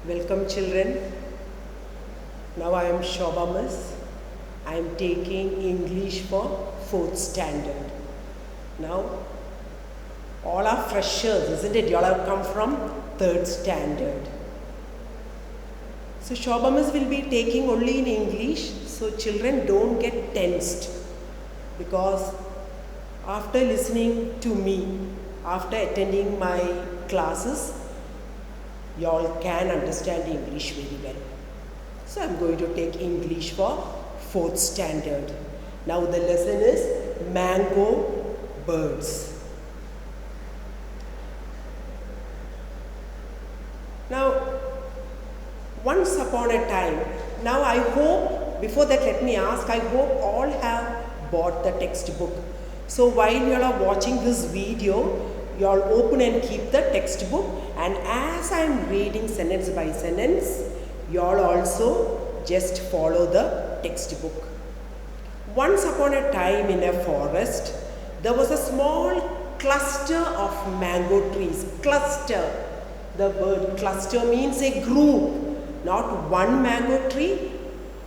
Welcome children. Now I am Shobha Miss. I am taking English for 4th standard. Now all are freshers, isn't it? You all have come from 3rd standard. So Shobha Miss will be taking only in English. So children, don't get tensed, because after listening to me, after attending my classes, you all can understand English very well. So I am going to take English for 4th standard. Now the lesson is mango birds. Now once upon a time, now I hope, before that let me ask, I hope all have bought the textbook. So while you all are watching this video, you all open and keep the textbook, and as I am reading sentence by sentence, you all also just follow the textbook. Once upon a time in a forest, there was a small cluster of mango trees. Cluster. The word cluster means a group, not one mango tree,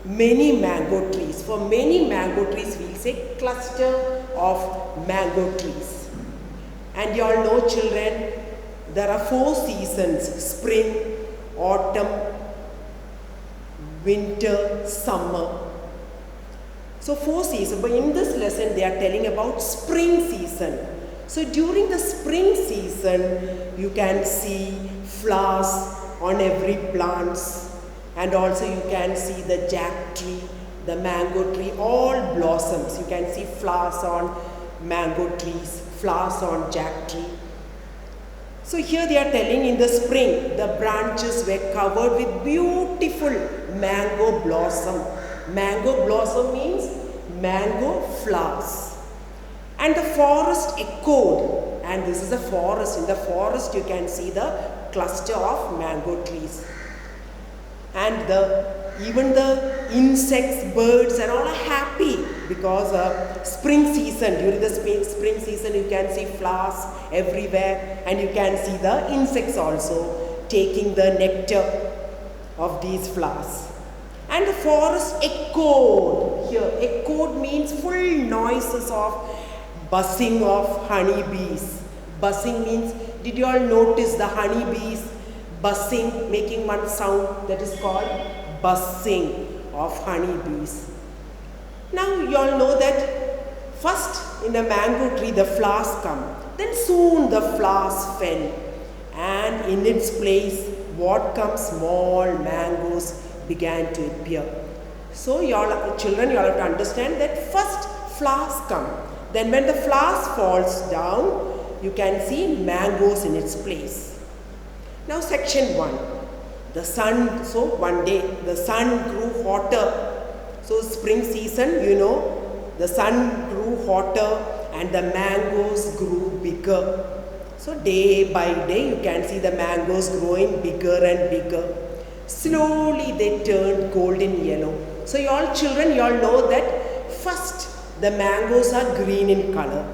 many mango trees. For many mango trees, we'll say cluster of mango trees. And you all know children, there are 4 seasons: spring, autumn, winter, summer. So 4 seasons, but in this lesson they are telling about spring season. So during the spring season, you can see flowers on every plants, and also you can see the jack tree, the mango tree, all blossoms. You can see flowers on mango trees, flowers on jack tree. So here they are telling, in the spring, the branches were covered with beautiful mango blossom. Mango blossom means mango flowers. And the forest echoed, and this is a forest. In the forest you can see the cluster of mango trees. And even the insects, birds and all are happy, because spring season, during the spring season you can see flowers everywhere, and you can see the insects also taking the nectar of these flowers. And the forest echoed. Here, echoed means full noises of buzzing of honeybees. Buzzing means, did you all notice the honeybees buzzing, making one sound? That is called buzzing of honeybees. Now you all know that first in a mango tree the flowers come, then soon the flowers fell, and in its place what comes? Small mangoes began to appear. So you all children, you all have to understand that first flowers come, then when the flowers falls down, you can see mangoes in its place. Now section 1. The sun, so one day the sun grew hotter. So spring season, you know, the sun grew hotter and the mangoes grew bigger. So day by day you can see the mangoes growing bigger and bigger. Slowly they turned golden yellow. So you all children, you all know that first the mangoes are green in color.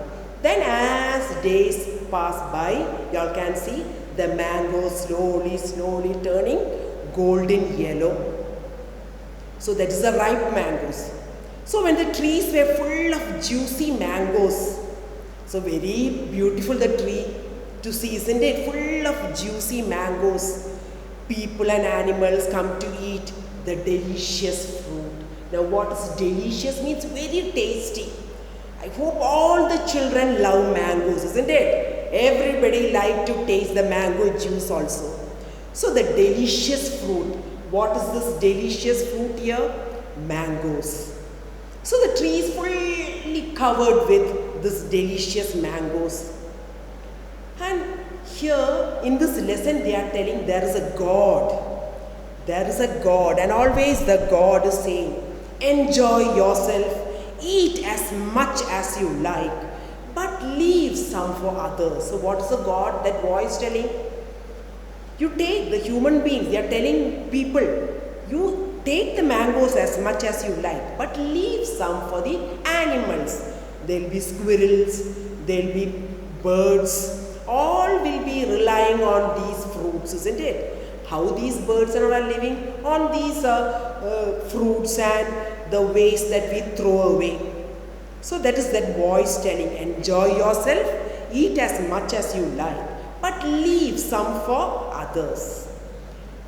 Then as days pass by, you all can see the mangoes slowly turning golden yellow. So that is the ripe mangoes. So when the trees were full of juicy mangoes, so very beautiful the tree to see, isn't it? Full of juicy mangoes. People and animals come to eat the delicious fruit. Now what is delicious means very tasty. I hope all the children love mangoes, isn't it? Everybody like to taste the mango juice also. So the delicious fruit. What is this delicious fruit here? Mangoes. So the tree is fully covered with this delicious mangoes. And here in this lesson they are telling there is a God. There is a God, and always the God is saying, enjoy yourself, eat as much as you like, but leave some for others. So what is the God, that voice telling? You take the human beings, they are telling people, you take the mangoes as much as you like, but leave some for the animals. There will be squirrels, there will be birds, all will be relying on these fruits, isn't it? how these birds are living on these fruits and the waste that we throw away. So that is that voice telling, enjoy yourself, eat as much as you like, but leave some for others.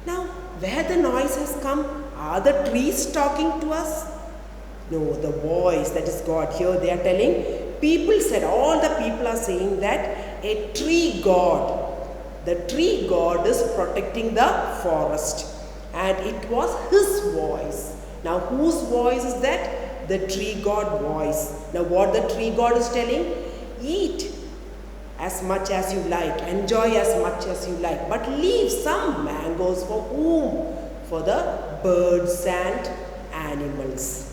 Now, where the noise has come, are the trees talking to us? No, the voice, that is God. Here they are telling, people said, all the people are saying that a tree god, the tree god is protecting the forest, and it was his voice. Now, whose voice is that? The tree god voice. Now, what the tree god is telling? Eat as much as you like, enjoy as much as you like, but leave some mangoes for whom? For the birds and animals.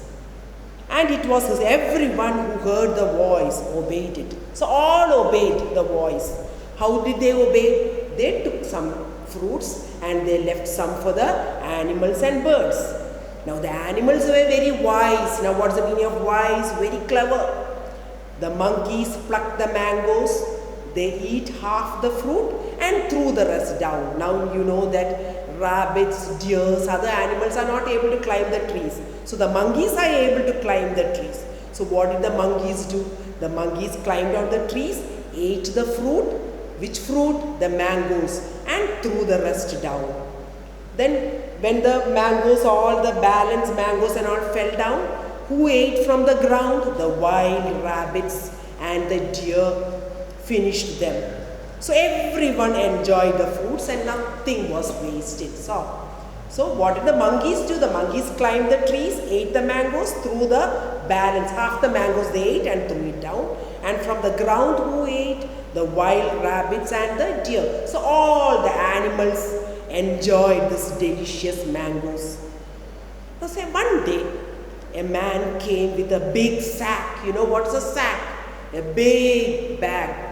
And it was everyone who heard the voice obeyed it. So all obeyed the voice. How did they obey? They took some fruits and they left some for the animals and birds. Now the animals were very wise. Now what's the meaning of wise? Very clever. The monkeys plucked the mangoes. They eat half the fruit and threw the rest down. Now you know that rabbits, deers, other animals are not able to climb the trees. So the monkeys are able to climb the trees. So what did the monkeys do? The monkeys climbed on the trees, ate the fruit. Which fruit? The mangoes, and threw the rest down. Then when the mangoes, all the balanced mangoes and all fell down, who ate from the ground? The wild rabbits and the deer finished them. So everyone enjoyed the fruits and nothing was wasted. So what did the monkeys do? The monkeys climbed the trees, ate the mangoes, threw the balance. Half the mangoes they ate and threw it down. And from the ground who ate? The wild rabbits and the deer. So all the animals enjoyed this delicious mangoes. So say one day a man came with a big sack. You know what's a sack? A big bag.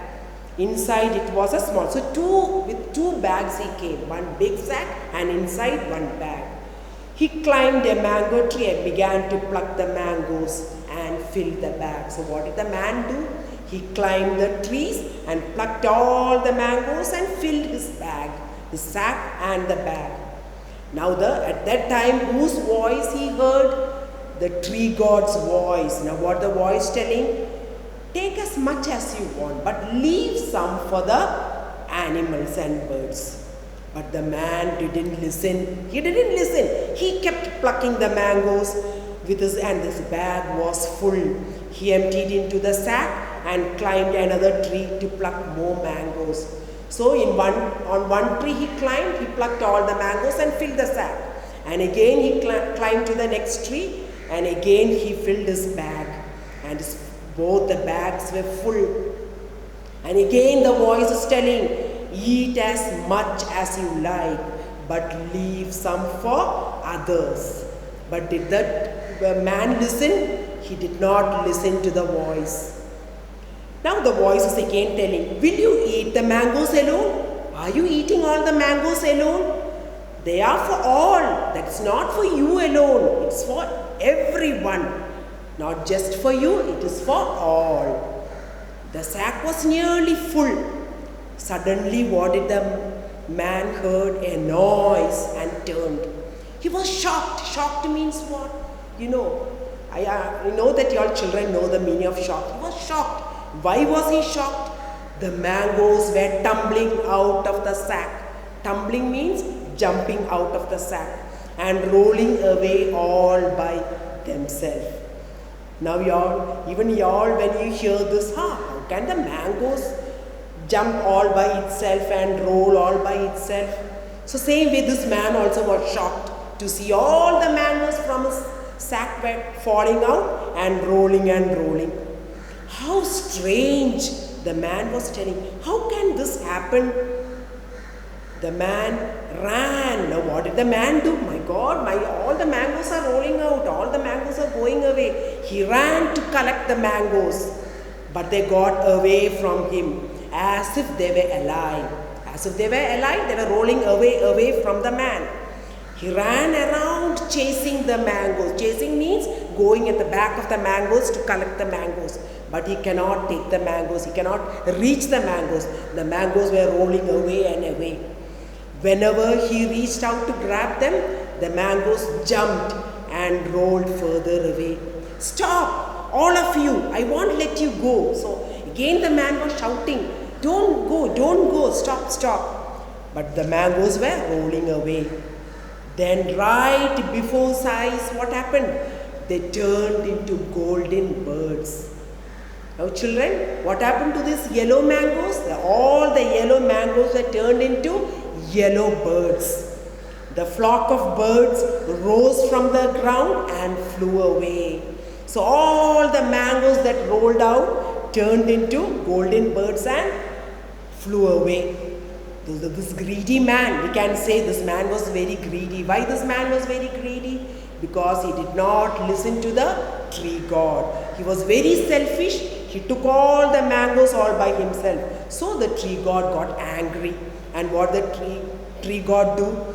Inside it was a small. So with two bags he came. One big sack and inside one bag. He climbed a mango tree and began to pluck the mangoes and fill the bag. So what did the man do? He climbed the trees and plucked all the mangoes and filled his bag, his sack and the bag. Now at that time whose voice he heard? The tree god's voice. Now what the voice telling? Take as much as you want, but leave some for the animals and birds. But the man didn't listen. He didn't listen. He kept plucking the mangoes with and his bag was full. He emptied into the sack and climbed another tree to pluck more mangoes. So on one tree he climbed, he plucked all the mangoes and filled the sack. And again he climbed to the next tree and again he filled his bag. And both the bags were full. And again the voice is telling, eat as much as you like, but leave some for others. But did the man listen? He did not listen to the voice. Now the voice is again telling, will you eat the mangoes alone? Are you eating all the mangoes alone? They are for all. That's not for you alone. It's for everyone. Not just for you, it is for all. The sack was nearly full. Suddenly, what did the man heard? A noise and turned. He was shocked. Shocked means what? You know, I know that your children know the meaning of shocked. He was shocked. Why was he shocked? The mangoes were tumbling out of the sack. Tumbling means jumping out of the sack and rolling away all by themselves. Now even y'all, when you hear this, how can the mangoes jump all by itself and roll all by itself? So same way this man also was shocked to see all the mangoes from his sack were falling out and rolling and rolling. How strange, the man was telling. How can this happen? The man ran. Now what did the man do? My God, all the mangoes are rolling out. All the mangoes are going away. He ran to collect the mangoes. But they got away from him as if they were alive. As if they were alive, they were rolling away from the man. He ran around chasing the mangoes. Chasing means going at the back of the mangoes to collect the mangoes. But he cannot take the mangoes. He cannot reach the mangoes. The mangoes were rolling away and away. Whenever he reached out to grab them, the mangoes jumped and rolled further away. Stop, all of you, I won't let you go. So again the man was shouting, don't go, stop, stop. But the mangoes were rolling away. Then right before his eyes, what happened? They turned into golden birds. Now children, what happened to these yellow mangoes? All the yellow mangoes were turned into yellow birds. The flock of birds rose from the ground and flew away. So all the mangoes that rolled out turned into golden birds and flew away. This greedy man, we can say this man was very greedy. Why this man was very greedy? Because he did not listen to the tree god. He was very selfish. He took all the mangoes all by himself. So the tree god got angry. And what the tree god do?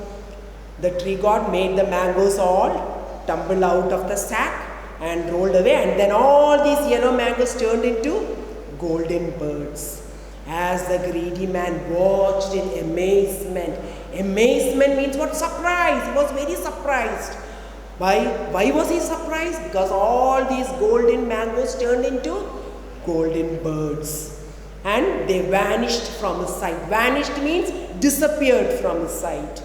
The tree god made the mangoes all tumble out of the sack and rolled away. And then all these yellow mangoes turned into golden birds. As the greedy man watched in amazement. Amazement means what? Surprise. He was very surprised. Why was he surprised? Because all these golden mangoes turned into golden birds. And they vanished from his sight. Vanished means disappeared from his sight.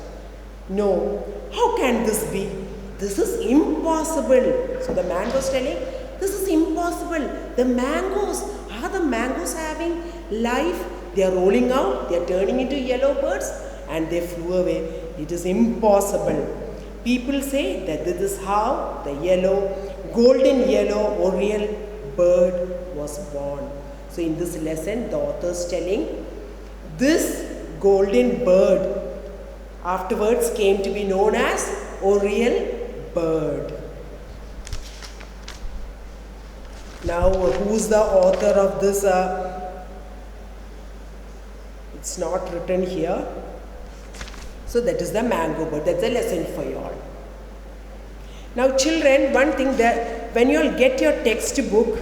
No. How can this be? This is impossible. So the man was telling, this is impossible. The mangoes, are the mangoes having life? They are rolling out, they are turning into yellow birds and they flew away. It is impossible. People say that this is how the golden yellow oriole bird was born. So in this lesson, the author is telling this golden bird afterwards came to be known as oriole bird. Now, who's the author of this? It's not written here. So that is the mango bird. That's a lesson for you all. Now children, one thing that when you all get your textbook,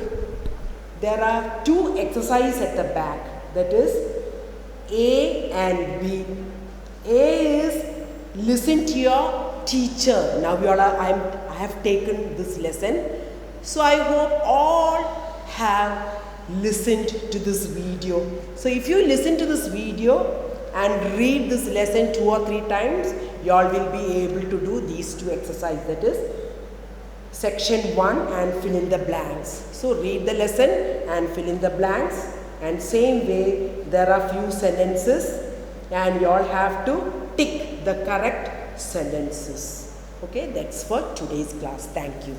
there are two exercises at the back. That is A and B. A is listen to your teacher. Now you all I have taken this lesson. So I hope all have listened to this video. So if you listen to this video and read this lesson 2 or 3 times, you all will be able to do these two exercises. That is section 1 and fill in the blanks. So read the lesson and fill in the blanks, and same way there are few sentences and you all have to tick the correct sentences. Okay, that's for today's class. Thank you.